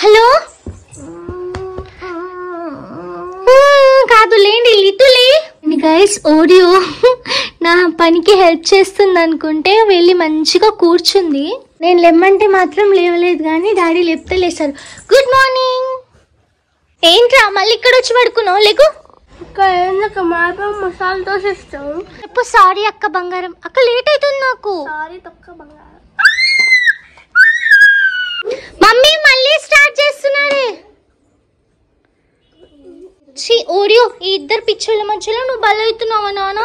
Hello కాదు లేండి లిటులే guys ఓడియో నా పనికి హెల్ప్ చేస్తుంది అనుకుంటే వెళ్ళి మంచిగా కూర్చుంది. నేను లేమ్మంటే మాత్రం లేవలేదు కానీ డాడీ లేపితే లేస్తారు. Good morning. ఏంట్రా మళ్ళీ ఇక్కడ వచ్చి పడుకున్నావు? లేకు మసాలా దోశ ఇస్తాం. ఎప్పుడు సారీ అక్క బంగారం. అక్క లేట్ అవుతుంది నాకు. సారీ తొక్క బంగారం. మమ్మీ మళ్ళీ స్టార్ట్ చేస్తున్నారే. ఓడియో ఈ ఇద్దరు పిచ్చోళ్ళ మధ్యలో నువ్వు బలవుతున్నావా నాన్న?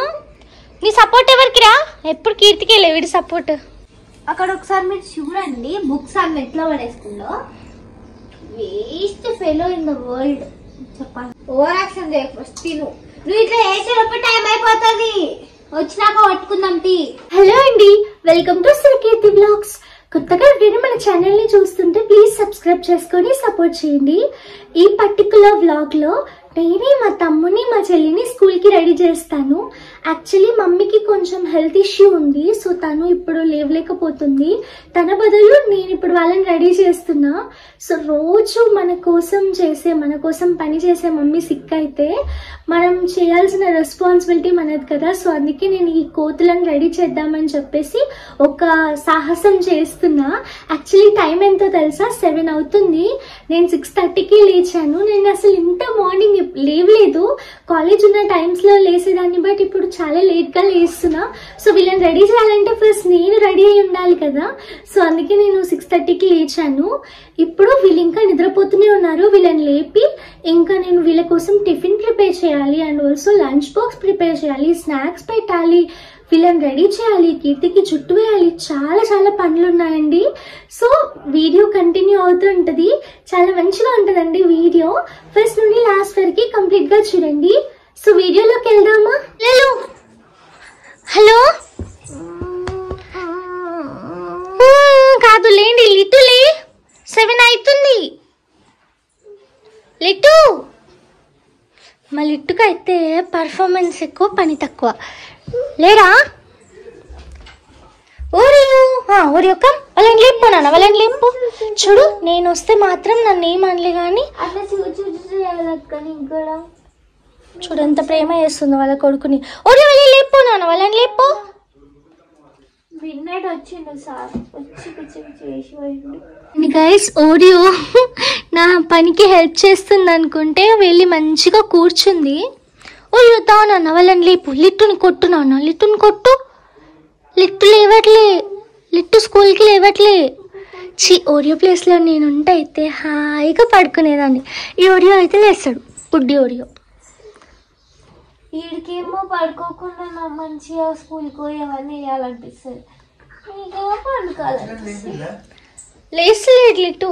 నీ సపోర్ట్ ఎవరికి రా? ఎప్పుడు కీర్తికే లేవిడి సపోర్ట్. అక్కడ ఒకసారి మీరు చూడండి బుక్స్ అన్ని ఎట్లా పడేస్తుందో. Waste fellow in the world. చెప్పాలి ఓవర్ యాక్షన్ తిను. నువ్వు ఇట్లా వేసేటప్పుడు టైం అయిపోతుంది. వచ్చినాక పట్టుకుందాం టీ. హలో అండి, వెల్కమ్ టు కీర్తి బ్లాగ్స్. కొత్తగా ఎవరైనా మన ఛానల్ ని చూస్తుంటే ప్లీజ్ సబ్స్క్రైబ్ చేసుకొని సపోర్ట్ చేయండి. ఈ పర్టికులర్ వ్లాగ్ లో నేనే మా తమ్ముని మా చెల్లిని స్కూల్ కి రెడీ చేస్తాను. యాక్చువల్లీ మమ్మీకి కొంచెం హెల్త్ ఇష్యూ ఉంది, సో తను ఇప్పుడు లేవలేకపోతుంది. తన బదులు నేను ఇప్పుడు వాళ్ళని రెడీ చేస్తున్నా. సో రోజు మన కోసం పని చేసే మమ్మీ సిక్ అయితే మనం చేయాల్సిన రెస్పాన్సిబిలిటీ మనది కదా. సో అందుకే నేను ఈ కోతులను రెడీ చేద్దామని చెప్పేసి ఒక సాహసం చేస్తున్నా. యాక్చువల్లీ టైం ఎంతో తెలుసా? 7 అవుతుంది. నేను 6:30కి లేచాను. నేను అసలు ఇంత మార్నింగ్ లేవలేదు. కాలేజ్ ఉన్న టైమ్స్ లో లేసేదాన్ని, బట్ ఇప్పుడు చాలా లేట్ గా లేస్తున్నా. సో వీళ్ళని రెడీ చేయాలంటే ఫస్ట్ నేను రెడీ అయి ఉండాలి కదా. సో అందుకే నేను 6:30కి లేచాను. ఇప్పుడు వీళ్ళు ఇంకా నిద్రపోతూనే ఉన్నారు. వీళ్ళని లేపి ఇంకా నేను వీళ్ళ కోసం టిఫిన్ ప్రిపేర్ చేయాలి and also lunch box prepare చేయాలి, స్నాక్స్ పెట్టాలి, వీళ్ళని రెడీ చేయాలి, కీర్తికి చుట్టూ వేయాలి. చాలా చాలా పనులు ఉన్నాయండి. సో వీడియో కంటిన్యూ అవుతూ ఉంటుంది. చాలా మంచిగా ఉంటుందండి వీడియో. ఫస్ట్ నుండి లాస్ట్ వరకు కంప్లీట్ గా చూడండి. సో వీడియోలోకి వెళ్దామా? హలో కాదు లేండి లిటులే. 7 అవుతుంది. లిట్టు మా లిట్టుకు అయితే పర్ఫార్మెన్స్ ఎక్కువ, పని తక్కువ. లేరా ఓరియో కమ్. వాళ్ళని లేపు నాన్న, వాళ్ళని లేపు. చూడు నేను వస్తే మాత్రం నన్ను ఏమనలే కానీ అట్లా కూడా చూడు ఎంత ప్రేమ చేస్తుందో వాళ్ళ కొడుకుని. ఓరియో వెళ్ళి లేపు నాన్న, వాళ్ళని లేపు. మిడ్ నైట్ వచ్చిండు సార్, వచ్చి పిచ్చి పిచ్చి వేసి పోయిండు. గైస్ ఓడియో నా పనికి హెల్ప్ చేస్తుంది అనుకుంటే వెళ్ళి మంచిగా కూర్చుంది. ఓరియో తా నాన్న, వాళ్ళని లేపు. లిట్టుని కొట్టు నాన్న, లిట్టుని కొట్టు. లిట్టు లేవట్లే, లిట్టు స్కూల్కి లేవట్లే. ఓరియో ప్లేస్లో నేనుంటే అయితే హాయిగా పడుకునేదాన్ని. ఈ ఓరియో అయితే లేస్తాడు, బుడ్డి ఓరియో. వీడికేమో పడుకోకుండా నా మంచిగా స్కూల్కి పోయి అవన్నీ వేయాలనిపిస్తుంది. నీకేమో పడుకోవాలనిపిస్తుంది. లేస్తలేడు లిట్టు.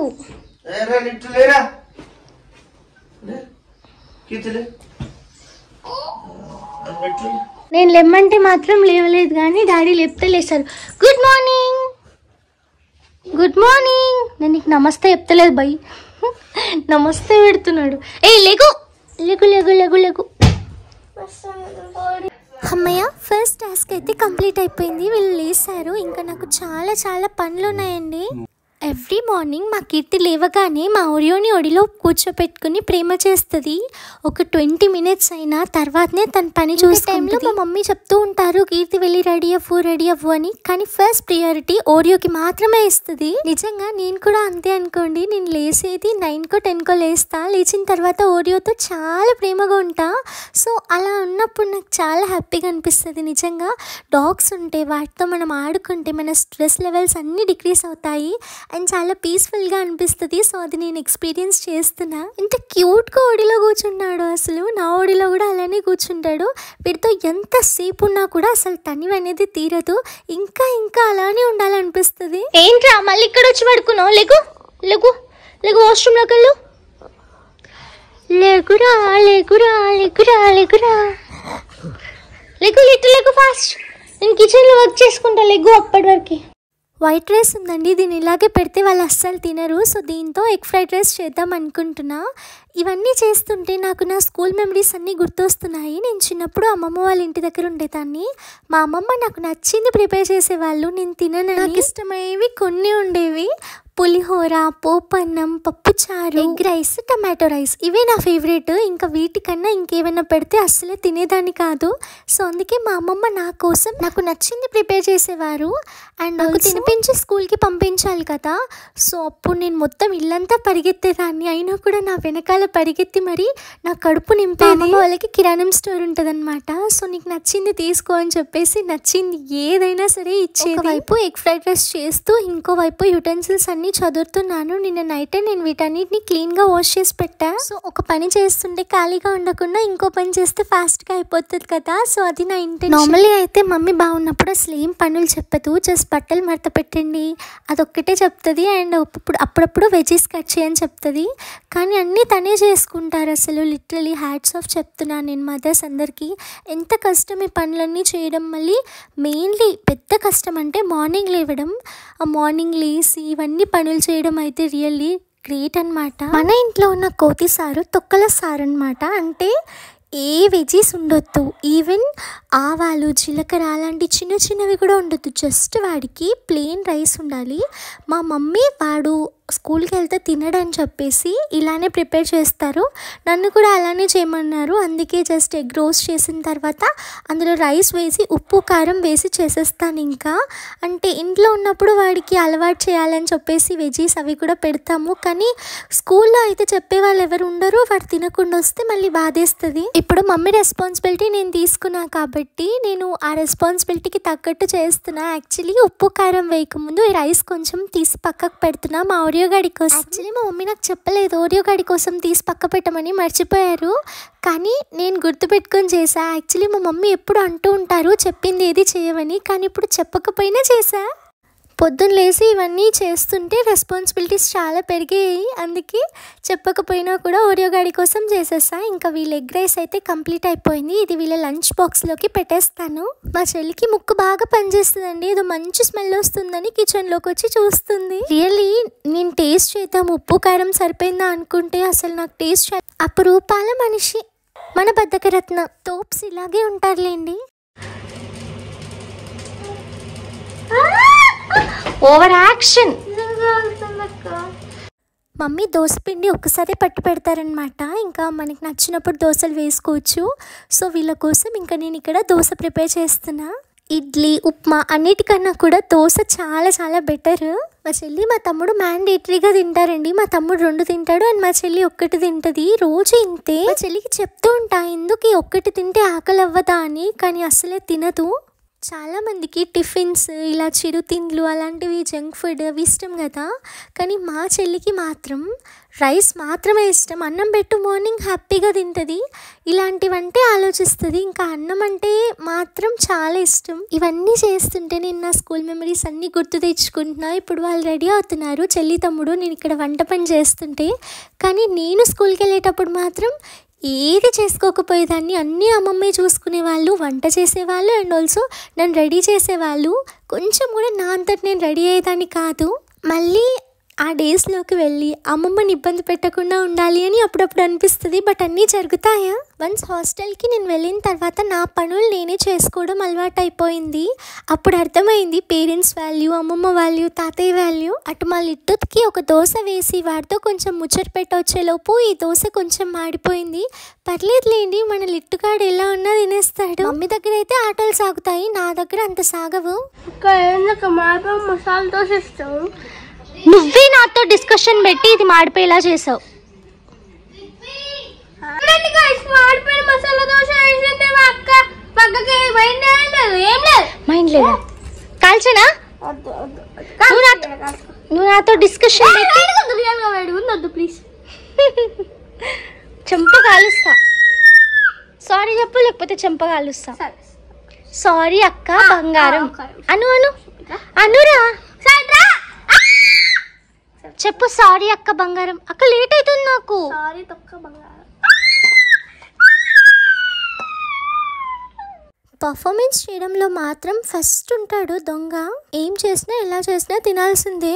నేను లేమ్మంటే మాత్రం లేవలేదు కానీ డాడీ లేపితే లేస్తారు. Good morning. Good morning. నేను నీకు నమస్తే చెప్తలేదు బై, నమస్తే పెడుతున్నాడు. ఏ లేగు లేగు లేగు లేగు లేగు. అమ్మయ్య, ఫస్ట్ టాస్క్ అయితే కంప్లీట్ అయిపోయింది. వీళ్ళు లేసారు. ఇంకా నాకు చాలా చాలా పనులు ఉన్నాయండి. ఎవ్రీ మార్నింగ్ మా కీర్తి లేవగానే మా ఓరియోని ఒడిలో కూర్చోపెట్టుకుని ప్రేమ చేస్తుంది. ఒక 20 మినిట్స్ అయినా తర్వాతనే తన పని చూసే టైంలో మా మమ్మీ చెప్తూ ఉంటారు కీర్తి వెళ్ళి రెడీ అవ్వు అని. కానీ ఫస్ట్ ప్రియారిటీ ఓరియోకి మాత్రమే ఇస్తుంది. నిజంగా నేను కూడా అంతే అనుకోండి. నేను లేసేది 9కో 10కో లేస్తా. లేచిన తర్వాత ఓరియోతో చాలా ప్రేమగా ఉంటా. సో అలా ఉన్నప్పుడు నాకు చాలా హ్యాపీగా అనిపిస్తుంది. నిజంగా డాగ్స్ ఉంటే వాటితో మనం ఆడుకుంటే మన స్ట్రెస్ లెవెల్స్ అన్నీ డిక్రీస్ అవుతాయి అండ్ చాలా పీస్ఫుల్గా అనిపిస్తుంది. సో అది నేను ఎక్స్పీరియన్స్ చేస్తున్నా. ఇంత క్యూట్గా ఓడిలో కూర్చున్నాడు. అసలు నా ఓడిలో కూడా అలానే కూర్చుంటాడు. వీడితో ఎంతసేపు ఉన్నా కూడా అసలు తనివి అనేది తీరదు. ఇంకా ఇంకా అలానే ఉండాలనిపిస్తుంది. ఏంట్రా మళ్ళీ ఇక్కడ వచ్చి పడుకున్నావు? లేకు లేకు లేకు, వాష్రూమ్లోకి వెళ్ళు. లేకురా లేకురా లేకురా లేకురా లేకు లిటిల్ లేకు ఫాస్ట్. నేను కిచెన్లో వర్క్ చేసుకుంటా. లేకు అప్పటి వరకు. వైట్ రైస్ ఉందండి, దీన్ని ఇలాగే పెడితే వాళ్ళు అస్సలు తినరు. సో దీంతో ఎగ్ ఫ్రైడ్ రైస్ చేద్దాం అనుకుంటున్నా. ఇవన్నీ చేస్తుంటే నాకు నా స్కూల్ మెమరీస్ అన్నీ గుర్తొస్తున్నాయి. నేను చిన్నప్పుడు అమ్మమ్మ వాళ్ళ ఇంటి దగ్గర ఉండేదాన్ని. మా అమ్మమ్మ నాకు నచ్చింది ప్రిపేర్ చేసేవాళ్ళు. నేను తినను, నాకు ఇష్టమయ్యేవి కొన్ని ఉండేవి. పులిహోర, పోపన్నం, పప్పుచారు, ఎగ్ రైస్, టమాటో రైస్ ఇవే నా ఫేవరెట్. ఇంకా వీటికన్నా ఇంకేమైనా పెడితే అస్సలే తినేదాన్ని కాదు. సో అందుకే మా అమ్మమ్మ నా కోసం నాకు నచ్చింది ప్రిపేర్ చేసేవారు. అండ్ నాకు తినిపించి స్కూల్కి పంపించాలి కదా. సో అప్పుడు నేను మొత్తం ఇల్లంతా పరిగెత్తేదాన్ని. అయినా కూడా నా వెనకాల పరిగెత్తి మరి నా కడుపు నింపేది. వాళ్ళకి కిరాణం స్టోర్ ఉంటుంది అనమాట. సో నీకు నచ్చింది తీసుకో అని చెప్పేసి నచ్చింది ఏదైనా సరే ఇచ్చేది. వైపు ఎగ్ ఫ్రైడ్ రైస్ చేస్తూ ఇంకో వైపు యుటెన్సిల్స్ అన్ని చదువుతున్నాను. నిన్న నైటే నేను వీటన్నిటిని క్లీన్గా వాష్ చేసి పెట్టా. సో ఒక పని చేస్తుంటే ఖాళీగా ఉండకుండా ఇంకో పని చేస్తే ఫాస్ట్గా అయిపోతుంది కదా. సో అది నా ఇంటెన్షన్. నార్మల్లీ అయితే మమ్మీ బాగున్నప్పుడు అసలు ఏం పనులు చెప్పదు. జస్ట్ బట్టలు మడత పెట్టండి అదొక్కటే చెప్తుంది. అండ్ అప్పుడప్పుడు వెజీస్ కట్ చేయని చెప్తుంది. కానీ అన్నీ తనే చేసుకుంటారు. అసలు లిటరలీ హ్యాట్స్ ఆఫ్ చెప్తున్నాను నేను మదర్స్ అందరికీ. ఎంత కష్టం ఈ పనులన్నీ చేయడం. మళ్ళీ మెయిన్లీ పెద్ద కష్టం అంటే మార్నింగ్ లేవడం. ఆ మార్నింగ్ లేసి ఇవన్నీ పనులు చేయడం అయితే రియల్లీ గ్రేట్ అనమాట. మన ఇంట్లో ఉన్న కోతి సారు తొక్కల సారు అనమాట. అంటే ఏ వెజీస్ ఉండొద్దు. ఈవెన్ ఆవాలు, జీలకర్ర అలాంటి చిన్న చిన్నవి కూడా ఉండొద్దు. జస్ట్ వాడికి ప్లెయిన్ రైస్ ఉండాలి. మా మమ్మీ వాడు స్కూల్కి వెళ్తే తినడని చెప్పేసి ఇలానే ప్రిపేర్ చేస్తారు. నన్ను కూడా అలానే చేయమన్నారు. అందుకే జస్ట్ ఎగ్ రోస్ట్ చేసిన తర్వాత అందులో రైస్ వేసి ఉప్పు కారం వేసి చేసేస్తాను. ఇంకా అంటే ఇంట్లో ఉన్నప్పుడు వాడికి అలవాటు చేయాలని చెప్పేసి వెజీస్ అవి కూడా పెడతాము. కానీ స్కూల్లో అయితే చెప్పేవాళ్ళు ఎవరు ఉండరు. వాడు తినకుండా వస్తే మళ్ళీ బాధేస్తుంది. ఇప్పుడు మమ్మీ రెస్పాన్సిబిలిటీ నేను తీసుకున్నా కాబట్టి నేను ఆ రెస్పాన్సిబిలిటీకి తగ్గట్టు చేస్తున్నా. యాక్చువల్లీ ఉప్పు కారం వేయకముందు ఈ రైస్ కొంచెం తీసి పక్కకు పెడుతున్నా మా ఓరియో గాడి కోసం. యాక్చువల్లీ మా మమ్మీ నాకు చెప్పలేదు ఓరియో గాడి కోసం తీసి పక్క పెట్టమని, మర్చిపోయారు. కానీ నేను గుర్తుపెట్టుకొని చేసా. యాక్చువల్లీ మా మమ్మీ ఎప్పుడు అంటూ ఉంటారు చెప్పింది ఏది చేయమని. కానీ ఇప్పుడు చెప్పకపోయినా చేసా. పొద్దున్న లేసి ఇవన్నీ చేస్తుంటే రెస్పాన్సిబిలిటీస్ చాలా పెరిగాయి. అందుకే చెప్పకపోయినా కూడా ఓరియో గాడి కోసం చేసేసా. ఇంకా వీళ్ళ ఎగ్ రైస్ అయితే కంప్లీట్ అయిపోయింది. ఇది వీళ్ళ లంచ్ బాక్స్లోకి పెట్టేస్తాను. మా చెల్లికి ముక్కు బాగా పనిచేస్తుందండి. ఏదో మంచి స్మెల్ వస్తుందని కిచెన్లోకి వచ్చి చూస్తుంది. రియల్లీ నేను టేస్ట్ చేద్దాం ఉప్పు కారం సరిపోయిందా అనుకుంటే అసలు నాకు టేస్ట్ అపురూపాల మనిషి. మన బద్దకరత్న తోప్స్ ఇలాగే ఉంటారులేండి. Over action. మమ్మీ దోశ పిండి ఒక్కసారి పట్టి పెడతారనమాట. ఇంకా మనకి నచ్చినప్పుడు దోశలు వేసుకోవచ్చు. సో వీళ్ళ కోసం ఇంకా నేను ఇక్కడ దోశ ప్రిపేర్ చేస్తున్నా. ఇడ్లీ, ఉప్మా అన్నిటికన్నా కూడా దోశ చాలా చాలా బెటర్. మా చెల్లి మా తమ్ముడు మ్యాండేటరీగా తింటారండి. మా తమ్ముడు 2 తింటాడు అండ్ మా చెల్లి 1 తింటుంది. రోజు ఇంతే. మా చెల్లికి చెప్తూ ఉంటా ఎందుకు 1 తింటే ఆకలి అవ్వదా అని. కానీ అసలే తినదు. చాలామందికి టిఫిన్స్ ఇలా చిరుతిండ్లు అలాంటివి జంక్ ఫుడ్ అవి ఇష్టం కదా. కానీ మా చెల్లికి మాత్రం రైస్ మాత్రమే ఇష్టం. అన్నం పెట్టు మార్నింగ్ హ్యాపీగా తింటుంది. ఇలాంటివంటే ఆలోచిస్తుంది. ఇంకా అన్నం అంటే మాత్రం చాలా ఇష్టం. ఇవన్నీ చేస్తుంటే నేను నా స్కూల్ మెమరీస్ అన్నీ గుర్తు తెచ్చుకుంటున్నా. ఇప్పుడు వాళ్ళు రెడీ అవుతున్నారు చెల్లి తమ్ముడు. నేను ఇక్కడ వంట పని చేస్తుంటే. కానీ నేను స్కూల్కి వెళ్ళేటప్పుడు మాత్రం ఏది చేసుకోకపోయేదాన్ని. అన్నీ అమ్మమ్మే చూసుకునేవాళ్ళు, వంట చేసేవాళ్ళు అండ్ ఆల్సో నన్ను రెడీ చేసేవాళ్ళు. కొంచెం కూడా నా అంతటి నేను రెడీ అయ్యేదాన్ని కాదు. మళ్ళీ ఆ డేస్లోకి వెళ్ళి అమ్మమ్మని ఇబ్బంది పెట్టకుండా ఉండాలి అని అప్పుడప్పుడు అనిపిస్తుంది. బట్ అన్నీ జరుగుతాయా. వన్స్ హాస్టల్కి నేను వెళ్ళిన తర్వాత నా పనులు నేనే చేసుకోవడం అలవాటు అయిపోయింది. అప్పుడు అర్థమైంది పేరెంట్స్ వాల్యూ, అమ్మమ్మ వాల్యూ, తాతయ్య వాల్యూ. అటు మా లిట్టుకి ఒక దోశ వేసి వాడితో కొంచెం ముచ్చట పెట్టొచ్చేలోపు ఈ దోశ కొంచెం మాడిపోయింది. పర్లేదులేండి మన లిట్టుగాడు ఎలా ఉన్నా తినేస్తాడు. మమ్మీ దగ్గర అయితే ఆటోలు సాగుతాయి, నా దగ్గర అంత సాగవు. మసాలా దోశ ఇస్తావు. నువ్వే నాతో డిస్కషన్ పెట్టి ఇది మాడిపోయేలా చేసావు. మాడిపోయిన మసాలా దోశ వేసింటే మా అక్క పక్కకి మైండ్ లేదా కాల్చనా నువ్వు నాతో డిస్కషన్ వద్దు ప్లీజ్. చెంప కాలుస్తా. సారీ చెప్పు లేకపోతే చెంప కాలుస్తా. సారీ అక్క బంగారం. అను అను అనురా చెప్పు. సారీ అక్క బంగారం. అక్క లేట్ అవుతుంది నాకు. సారీ తొక్క బంగారం. పర్ఫార్మెన్స్ చేయడంలో మాత్రం ఫస్ట్ ఉంటాడు దొంగ. ఏం చేసినా ఎలా చేసినా తినాల్సిందే.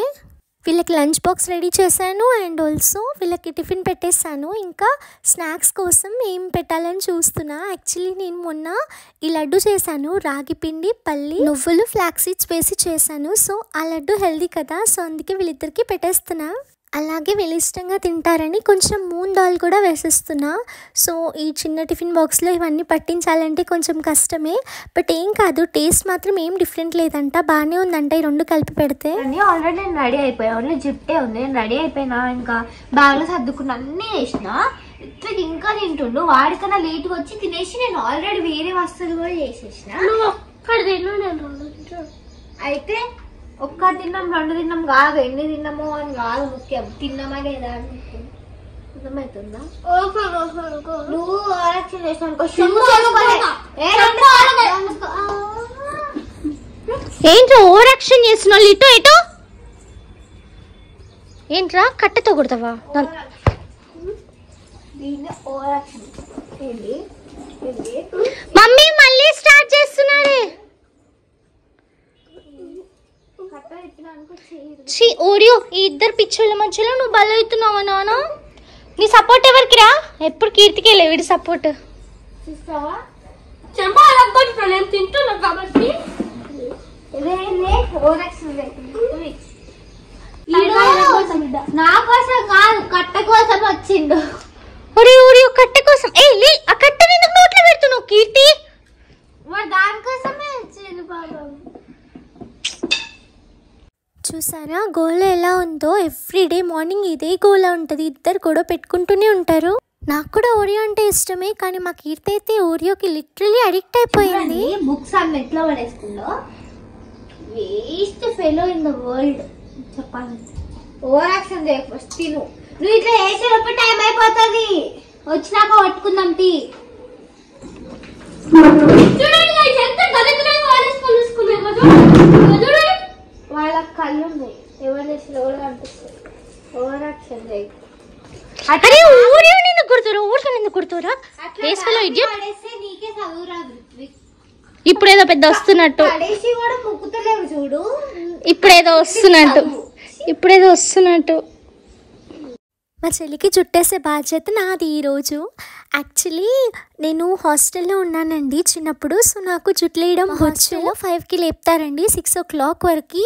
వీళ్ళకి లంచ్ బాక్స్ రెడీ చేశాను అండ్ ఆల్సో వీళ్ళకి టిఫిన్ పెట్టేశాను. ఇంకా స్నాక్స్ కోసం ఏం పెట్టాలని చూస్తున్నా. యాక్చువల్లీ నేను మొన్న ఈ లడ్డు చేశాను, రాగి పిండి, పల్లి, నువ్వులు, ఫ్లాక్స్ సీడ్స్ వేసి చేశాను. సో ఆ లడ్డు హెల్దీ కదా, సో అందుకే వీళ్ళిద్దరికి పెట్టేస్తున్నా. అలాగే వీళ్ళు ఇష్టంగా తింటారని కొంచెం మూన్ దాల్ కూడా వేసేస్తున్నా. సో ఈ చిన్న టిఫిన్ బాక్స్లో ఇవన్నీ పట్టించాలంటే కొంచెం కష్టమే, బట్ ఏం కాదు, టేస్ట్ మాత్రం ఏం డిఫరెంట్ లేదంట, బాగానే ఉందంట ఈ రెండు కలిపి పెడితే. ఆల్రెడీ నేను రెడీ అయిపోయా, ఓన్లీ జిప్టే ఉంది. నేను రెడీ అయిపోయినా, ఇంకా బ్యాగ్లో సర్దుకున్నా, అన్నీ వేసిన. ఇట్లకి ఇంకా తింటుండు, వాడికన్నా లేట్గా వచ్చి తినేసి నేను ఆల్రెడీ వేరే వస్తువులు కూడా చేసేసిన. అయితే ఒక్క తిన్నాం, రెండు తిన్నాం కాదు, ఎన్ని తిన్నామో అని కాదు ముఖ్యం, తిన్నామా లేదా అని అర్థమవుతుందా? నువ్వు ఆరక్షణ చేసినావు ఏంట్రా ఓవర్ యాక్షన్ చేస్తున్నావు? ఇటు ఇటు ఏంట్రా కట్టెతో కొడతావా? మమ్మీ మళ్ళీ స్టార్ట్ చేస్తున్నారే. ఓడియో ఈ ఇద్దరు పిచ్చోళ్ళ మధ్యలో నువ్వు బలవుతున్నావా నాన్న? నీ సపోర్ట్ ఎవరికి రా? ఎప్పుడు కీర్తికే లేవు వీడి సపోర్ట్. తింటున్నా కాబట్టి నా కోసం కాదు, కట్ట కోసం వచ్చిండు. ఓడియో కట్టె కోసం. ఆ కట్టెని ఎందుకు నోట్లో పెడుతున్నావు కీర్తి? మరి దానికోసమే వచ్చిండు బాబా. చూసారా గోల ఎలా ఉందో? ఎవ్రీడే మార్నింగ్ ఇదే గోల ఉంటుంది, ఇద్దరు గొడవ పెట్టుకుంటూనే ఉంటారు. నాకు కూడా ఓరియో అంటే ఇష్టమే, కానీ మా కీర్తి అయితే ఓరియోకి లిటరలీ అడిక్ట్ అయిపోయింది. బుక్స్ అన్ని ఎట్లా పడేసుకుందో, waste fellow in the world. చెప్పాలి ఓవర్ యాక్షన్ ఫస్ట్ తిను. నువ్వు ఇట్లా వేసేటప్పుడు టైం అయిపోతుంది, వచ్చినాక పట్టుకుందాం టీ. వాళ్ళ కళ్ళు ఉన్నాయి, ఎవరు చేసిన ఎవరు కనిపిస్తుంది. ఓవర్ యాక్షన్ అరే ఊరియో నిన్ను కుడుతురా, ఊరికే నిన్ను కుడుతురా. నీకే చదువు రాదు. ఇప్పుడేదో పెద్ద వస్తున్నట్టు, పడేసి కూడా ముక్కుతలేవు చూడు. ఇప్పుడేదో వస్తున్నట్టు. మా చెల్లికి చుట్టేసే బాధ్యత నాది ఈరోజు. యాక్చువల్లీ నేను హాస్టల్లో ఉన్నానండి చిన్నప్పుడు. సో నాకు జుట్లు వేయడం హాస్టల్లో 5కి లేపుతారండి, 6 o'clock వరకు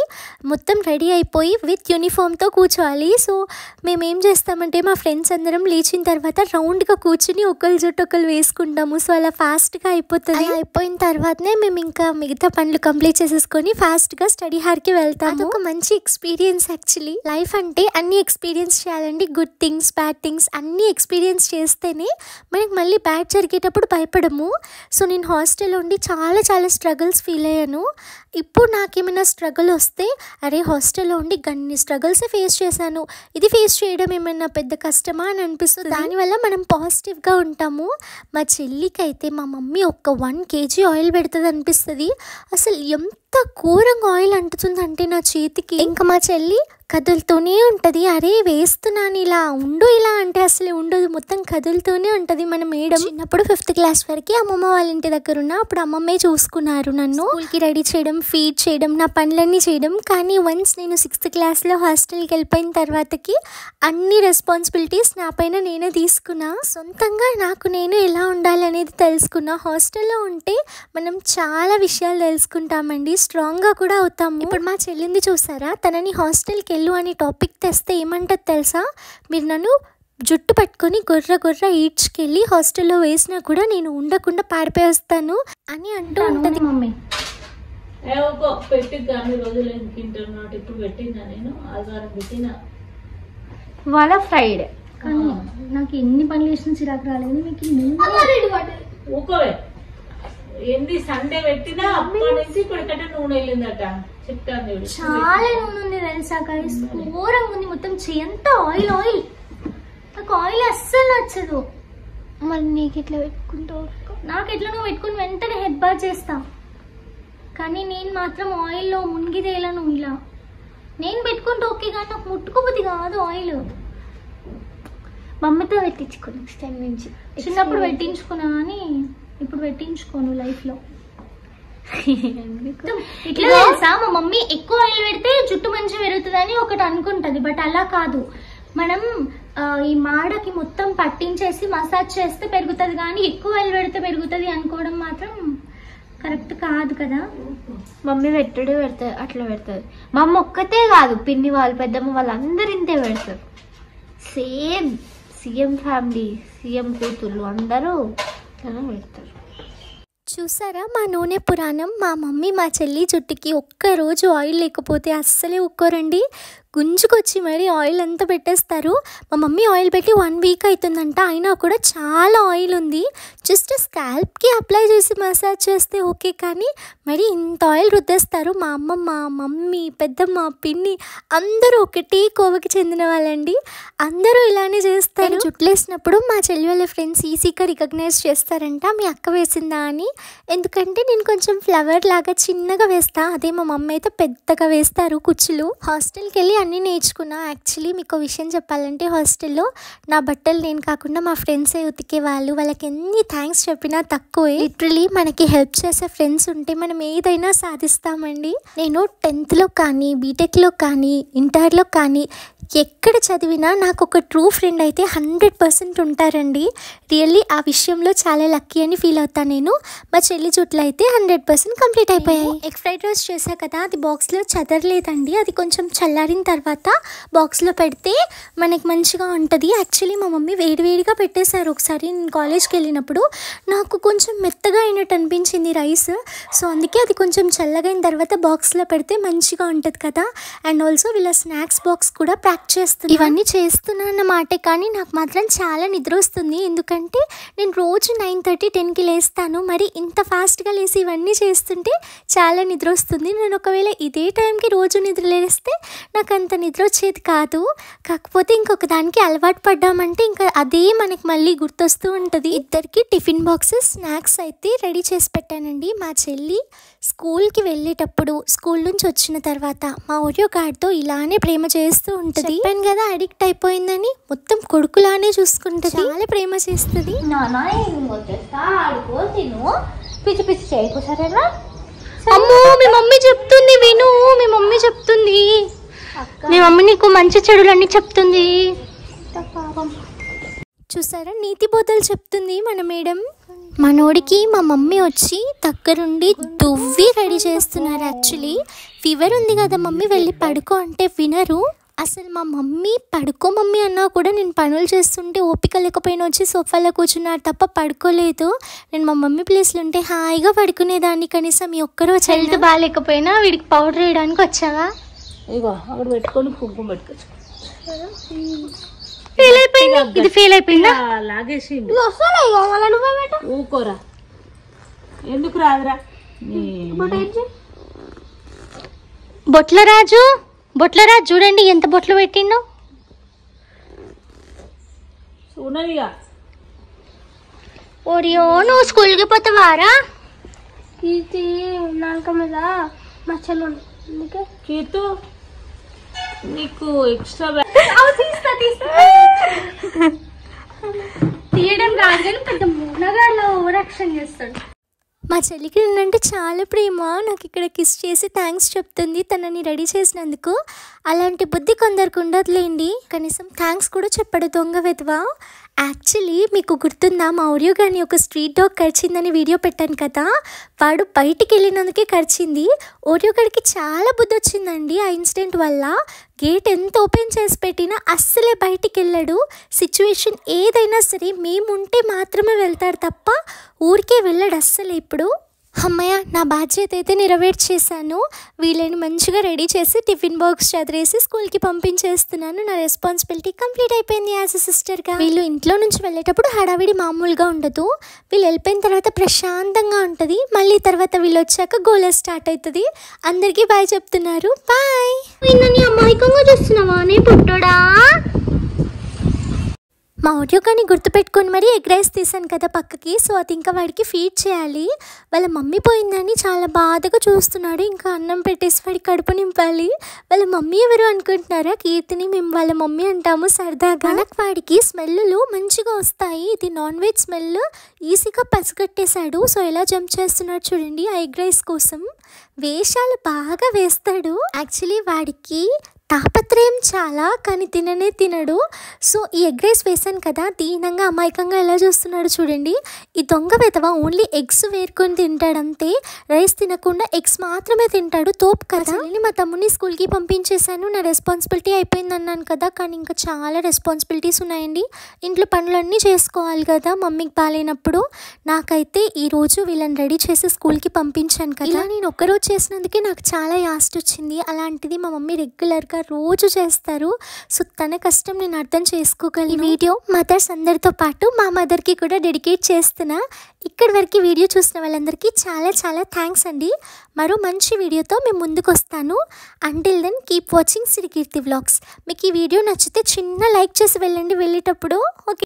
మొత్తం రెడీ అయిపోయి విత్ యూనిఫామ్తో కూర్చోవాలి. సో మేమేం చేస్తామంటే మా ఫ్రెండ్స్ అందరం లేచిన తర్వాత రౌండ్గా కూర్చుని ఒకళ్ళు జుట్టు ఒకళ్ళు వేసుకుంటాము. సో అలా ఫాస్ట్గా అయిపోతుంది. అయిపోయిన తర్వాతనే మేము ఇంకా మిగతా పనులు కంప్లీట్ చేసేసుకొని ఫాస్ట్గా స్టడీ హార్కి వెళ్తాము. అదొక మంచి ఎక్స్పీరియన్స్. యాక్చువల్లీ లైఫ్ అంటే అన్ని ఎక్స్పీరియన్స్ చేయాలండి, గుడ్ థింగ్స్, బ్యాడ్ థింగ్స్ అన్నీ ఎక్స్పీరియన్స్ చేస్తేనే మనకి మళ్ళీ బ్యాడ్ జరిగేటప్పుడు భయపడము. సో నేను హాస్టల్లో ఉండి చాలా స్ట్రగుల్స్ ఫీల్ అయ్యాను. ఇప్పుడు నాకేమైనా స్ట్రగుల్ వస్తే అరే హాస్టల్లో ఉండి గన్ని స్ట్రగుల్స్ ఫేస్ చేశాను, ఇది ఫేస్ చేయడం ఏమైనా పెద్ద కష్టమా అని అనిపిస్తుంది. దానివల్ల మనం పాజిటివ్గా ఉంటాము. మా చెల్లికి అయితే మా మమ్మీ ఒక్క 1 kg ఆయిల్ పెడుతుంది అనిపిస్తుంది. అసలు ఎంత ఘోరంగా ఆయిల్ అంటుతుందంటే నా చేతికి. ఇంకా మా చెల్లి కదులుతూనే ఉంటుంది. అరే వేస్తున్నాను ఇలా ఉండు, ఇలా అంటే అసలు ఉండదు, మొత్తం కదులుతూనే ఉంటుంది. మన మేడం చిన్నప్పుడు 5th class వరకు అమ్మమ్మ వాళ్ళ ఇంటి దగ్గర ఉన్న, అప్పుడు అమ్మమ్మే చూసుకున్నారు నన్ను. స్కూల్కి రెడీ చేయడం, ఫీడ్ చేయడం, నా పనులన్నీ చేయడం. కానీ వన్స్ నేను 6th classలో హాస్టల్కి వెళ్ళిపోయిన తర్వాతకి అన్ని రెస్పాన్సిబిలిటీస్ నా పైన నేనే తీసుకున్నా. సొంతంగా నాకు నేను ఎలా ఉండాలనేది తెలుసుకున్నా. హాస్టల్లో ఉంటే మనం చాలా విషయాలు తెలుసుకుంటామండి, స్ట్రాంగ్గా కూడా అవుతాము. ఇప్పుడు మా చెల్లింది చూసారా, తనని హాస్టల్కి వెళ్ళు అని టాపిక్ తెస్తే ఏమంటది తెలుసా? మీరు నన్ను జుట్టు పట్టుకొని గుర్ర ఈడ్చుకెళ్ళి హాస్టల్లో వేసినా కూడా నేను ఉండకుండా పారిపోయి వస్తాను అని అంటూ ఉంటుంది. మమ్మీ వాళ్ళ ఫ్రైడే కానీ నాకు ఎన్ని పనులు చేసిన చిరాకు రాలేదు. మీకు ఏంది సండే పెట్టినా అప్పటి నుంచి ఇప్పటికంటే నూనె వెళ్ళిందట చెప్తాను. చాలా నూనె ఉంది తెలుసా గైస్, ఘోరంగా ఉంది. మొత్తం చెయ్యంతా ఆయిల్. నాకు ఆయిల్ అస్సలు నచ్చదు. మరి నీకు ఇట్లా పెట్టుకుంటావు? నాకు ఎట్లా నువ్వు పెట్టుకుని వెంటనే హెడ్ బాత్ చేస్తా, కానీ నేను మాత్రం ఆయిల్లో మునిగిదేలను. ఇలా నేను పెట్టుకుంటే ఓకే, కానీ నాకు ముట్టుకోబుద్ది కాదు ఆయిల్. మమ్మీతో పెట్టించుకో నెక్స్ట్ టైం నుంచి. చిన్నప్పుడు పెట్టించుకున్నా కానీ ఇప్పుడు పెట్టించుకోను లైఫ్లో. ఇట్లా తెలుసా, మా మమ్మీ ఎక్కువ ఆయిల్ పెడితే జుట్టు మంచిగా పెరుగుతుందని ఒకటి అనుకుంటది, బట్ అలా కాదు. మనం ఈ మాడకి మొత్తం పట్టించేసి మసాజ్ చేస్తే పెరుగుతుంది, కానీ ఎక్కువ ఆయిల్ పెడితే పెరుగుతుంది అనుకోవడం మాత్రం కరెక్ట్ కాదు కదా. మమ్మీ పెడతాడు అట్లా పెడతారు. మా అమ్మ ఒక్కతే కాదు, పిన్ని వాళ్ళు పెద్దమ్మ వాళ్ళు అందరు ఇంతే పెడతారు. సేమ్ సీఎం ఫ్యామిలీ, సీఎం కూతుర్లు అందరూ పెడతారు. చూసారా మా నూనె పురాణం. మా మమ్మీ మా చెల్లి జుట్టుకి ఒక్కరోజు ఆయిల్ లేకపోతే అస్సలే ఒక్కోరండి, గుంజుకొచ్చి మరి ఆయిల్ అంతా పెట్టేస్తారు. మా మమ్మీ ఆయిల్ పెట్టి 1 వీక్ అవుతుందంట, అయినా కూడా చాలా ఆయిల్ ఉంది. జస్ట్ స్కాల్ప్కి అప్లై చేసి మసాజ్ చేస్తే ఓకే, కానీ మరి ఇంత ఆయిల్ రుద్దేస్తారు. మా అమ్మమ్మ, మమ్మీ, పెద్దమ్మ, పిన్ని అందరూ ఒకటే కోవకి చెందిన వాళ్ళండి. అందరూ ఇలానే చేస్తారు. జుట్లు వేసినప్పుడు మా చెల్లి వాళ్ళ ఫ్రెండ్స్ ఈజీగా రికగ్నైజ్ చేస్తారంట మీ అక్క వేసిందా అని. ఎందుకంటే నేను కొంచెం ఫ్లవర్ లాగా చిన్నగా వేస్తా, అదే మా మమ్మీ అయితే పెద్దగా వేస్తారు కుచ్చులు. హాస్టల్కి వెళ్ళి అన్నీ నేర్చుకున్నా. యాక్చువల్లీ మీకు విషయం చెప్పాలంటే హాస్టల్లో నా బట్టలు నేను కాకుండా మా ఫ్రెండ్సే ఉతికేవాళ్ళు. వాళ్ళకి ఎన్ని థ్యాంక్స్ చెప్పినా తక్కువే. లిటరలీ మనకి హెల్ప్ చేసే ఫ్రెండ్స్ ఉంటే మనం ఏదైనా సాధిస్తామండి. నేను 10th కానీ, బీటెక్లో కానీ, ఇంటర్లో కానీ ఎక్కడ చదివినా నాకు ఒక ట్రూ ఫ్రెండ్ అయితే 100% ఉంటారండి. రియల్లీ ఆ విషయంలో చాలా లక్కీ అని ఫీల్ అవుతాను నేను. మా చెల్లి జుట్లు అయితే 100% కంప్లీట్ అయిపోయాయి. ఎగ్ ఫ్రైడ్ రైస్ చేశా కదా, అది బాక్స్లో చదరలేదండి. అది కొంచెం చల్లారిన తర్వాత బాక్స్లో పెడితే మనకి మంచిగా ఉంటుంది. యాక్చువల్లీ మా మమ్మీ వేడివేడిగా పెట్టేశారు ఒకసారి నేను కాలేజ్కి వెళ్ళినప్పుడు. నాకు కొంచెం మెత్తగా అయినట్టు అనిపించింది రైస్. సో అందుకే అది కొంచెం చల్లగా అయిన తర్వాత బాక్స్లో పెడితే మంచిగా ఉంటుంది కదా. అండ్ ఆల్సో వీళ్ళ స్నాక్స్ బాక్స్ కూడా ప్యాక్ చేస్తుంది. ఇవన్నీ చేస్తున్నా అన్నమాట, కానీ నాకు మాత్రం చాలా నిద్ర వస్తుంది. ఎందుకంటే నేను రోజు 9:30, 10కి లేస్తాను. మరి ఇంత ఫాస్ట్గా లేసి ఇవన్నీ చేస్తుంటే చాలా నిద్ర వస్తుంది. నేను ఒకవేళ ఇదే టైంకి రోజు నిద్ర లేస్తే నాకు అంత నిద్ర వచ్చేది కాదు. కాకపోతే ఇంకొక దానికి అలవాటు పడ్డామంటే ఇంకా అదే మనకి మళ్ళీ గుర్తొస్తూ ఉంటుంది. ఇద్దరికి టిఫిన్ బాక్సెస్, స్నాక్స్ అయితే రెడీ చేసి పెట్టానండి. మా చెల్లి స్కూల్కి వెళ్ళేటప్పుడు, స్కూల్ నుంచి వచ్చిన తర్వాత మా ఓరియో కార్డ్తో ఇలానే ప్రేమ చేస్తూ ఉంటుంది. చెప్పాను కదా అడిక్ట్ అయిపోయిందని, మొత్తం కొడుకులానే చూసుకుంటుంది, చాలా ప్రేమ చేస్తుంది. ఆడుకో, తిను, పిచ్చి పిచ్చి చేయకు, సరేనా? అమ్మో మీ మమ్మీ చెప్తుంది, విను. మీ మమ్మీ చెప్తుంది, మీ మమ్మీ నీకు మంచి చెడులన్నీ చెప్తుంది. చూసారా, నీతి బోధలు చెప్తుంది మన మేడం. మనోడికి మా మమ్మీ వచ్చి దగ్గరుండి దువ్వి రెడీ చేస్తున్నారు. యాక్చువల్లీ ఫీవర్ ఉంది కదా మమ్మీ వెళ్ళి పడుకో అంటే వినరు. అసలు మా మమ్మీ పడుకో మమ్మీ అన్నా కూడా నేను పనులు చేస్తుంటే ఓపిక లేకపోయినా వచ్చి సోఫాలో కూర్చున్నారు తప్ప పడుకోలేదు. నేను మా మమ్మీ ప్లేస్లో ఉంటే హాయిగా పడుకునేదాన్ని. కనీసం ఈ ఒక్కరోజు హెల్త్ బాగాలేకపోయినా వీడికి పౌడర్ వేయడానికి వచ్చావా? ఇగో అక్కడ పెట్టుకొని కుంకుమ పెట్టుకోవచ్చు. ఫెయిల్ అయిపోయింది, ఇది ఫెయిల్ అయిపోయిందా? లాగేసిండు. ఊకోరా, ఎందుకు రాదురా? బొట్లరాజు, బొట్లరాజు చూడండి ఎంత బొట్లు పెట్టిండు. చూడనిగా ఓరియో నువ్వు స్కూల్కి పోతావారా? ఇది నాలుక మీద మచ్చలు అందుకే కీతు నీకు ఎక్స్ట్రా తీయడం రాదు కానీ పెద్ద మూలగాళ్ళ ఓవర్ యాక్షన్ చేస్తాడు. మా చెల్లికి నేనంటే చాలా ప్రేమ. నాకు ఇక్కడ కిస్ చేసి థ్యాంక్స్ చెప్తుంది తనని రెడీ చేసినందుకు. అలాంటి బుద్ధి కొందరికి ఉండదులేండి, కనీసం థ్యాంక్స్ కూడా చెప్పడు దొంగ వెధవా. యాక్చువల్లీ మీకు గుర్తుందా, మా ఓరియో గాని ఒక స్ట్రీట్ డాగ్ కరిచిందని వీడియో పెట్టాను కదా, వాడు బయటికి వెళ్ళినందుకే కరిచింది. ఓరియో గారికి చాలా బుద్ధి వచ్చిందండి ఆ ఇన్సిడెంట్ వల్ల. గేట్ ఎంత ఓపెన్ చేసి పెట్టినా అస్సలే బయటికి వెళ్ళాడు. సిచ్యువేషన్ ఏదైనా సరే మేముంటే మాత్రమే వెళ్తాడు తప్ప ఊరికే వెళ్ళాడు అస్సలే. ఇప్పుడు అమ్మయ్య, నా బాధ్యత అయితే నెరవేర్చేశాను. వీళ్ళని మంచిగా రెడీ చేసి టిఫిన్ బాక్స్ చదివేసి స్కూల్కి పంపించేస్తున్నాను. నా రెస్పాన్సిబిలిటీ కంప్లీట్ అయిపోయింది యాజ్ ఎ సిస్టర్గా. వీళ్ళు ఇంట్లో నుంచి వెళ్ళేటప్పుడు హడావిడి మామూలుగా ఉండదు. వీళ్ళు వెళ్ళిపోయిన తర్వాత ప్రశాంతంగా ఉంటుంది. మళ్ళీ తర్వాత వీళ్ళు వచ్చాక గోల స్టార్ట్ అవుతుంది. అందరికీ బాయ్ చెప్తున్నారు. బాయ్. అమాయకంగా చూస్తున్నావా నీ పుట్టోడా? మా ఆడియో కానీ గుర్తుపెట్టుకొని మరి ఎగ్ రైస్ తీసాను కదా పక్కకి. సో అది ఇంకా వాడికి ఫీడ్ చేయాలి. వాళ్ళ మమ్మీ పోయిందని చాలా బాధగా చూస్తున్నాడు. ఇంకా అన్నం పెట్టేసి వాడికి కడుపు నింపాలి. వాళ్ళ మమ్మీ ఎవరు అనుకుంటున్నారా? కీర్తిని మేము వాళ్ళ మమ్మీ అంటాము సరదాగా. నాకు వాడికి స్మెల్లు మంచిగా వస్తాయి. ఇది నాన్ వెజ్ స్మెల్ ఈజీగా పసిగట్టేశాడు. సో ఎలా జంప్ చేస్తున్నాడు చూడండి ఆ ఎగ్ రైస్ కోసం. వేషాలు బాగా వేస్తాడు. యాక్చువల్లీ వాడికి తాపత్రయం చాలా, కానీ తిననే తినడు. సో ఈ ఎగ్ రైస్ వేసాను కదా, దీనంగా అమాయకంగా ఎలా చూస్తున్నాడు చూడండి. ఈ దొంగ వెతవ ఓన్లీ ఎగ్స్ వేరుకొని తింటాడు అంతే, రైస్ తినకుండా ఎగ్స్ మాత్రమే తింటాడు. తోపు కదా. మా తమ్ముని స్కూల్కి పంపించేశాను, నా రెస్పాన్సిబిలిటీ అయిపోయింది అన్నాను కదా. కానీ ఇంకా చాలా రెస్పాన్సిబిలిటీస్ ఉన్నాయండి. ఇంట్లో పనులన్నీ చేసుకోవాలి కదా మమ్మీకి బాగాలేనప్పుడు. నాకైతే ఈరోజు వీళ్ళని రెడీ చేసి స్కూల్కి పంపించాను కదా. నేను ఒక్కరోజు చేసినందుకే నాకు చాలా యాస్ట్ వచ్చింది. అలాంటిది మా మమ్మీ రెగ్యులర్గా రోజు చేస్తారు. సో తన కష్టం నేను అర్థం చేసుకోగలను. ఈ వీడియో మదర్స్ అందరితో పాటు మా మదర్కి కూడా డెడికేట్ చేస్తున్నా. ఇక్కడి వరకు వీడియో చూసిన వాళ్ళందరికీ చాలా చాలా థ్యాంక్స్ అండి. మరో మంచి వీడియోతో మేము ముందుకు వస్తాను. Until then keep watching Sri Keerthi vlogs. మీకు ఈ వీడియో నచ్చితే చిన్న లైక్ చేసి వెళ్ళండి వెళ్ళేటప్పుడు. ఓకే.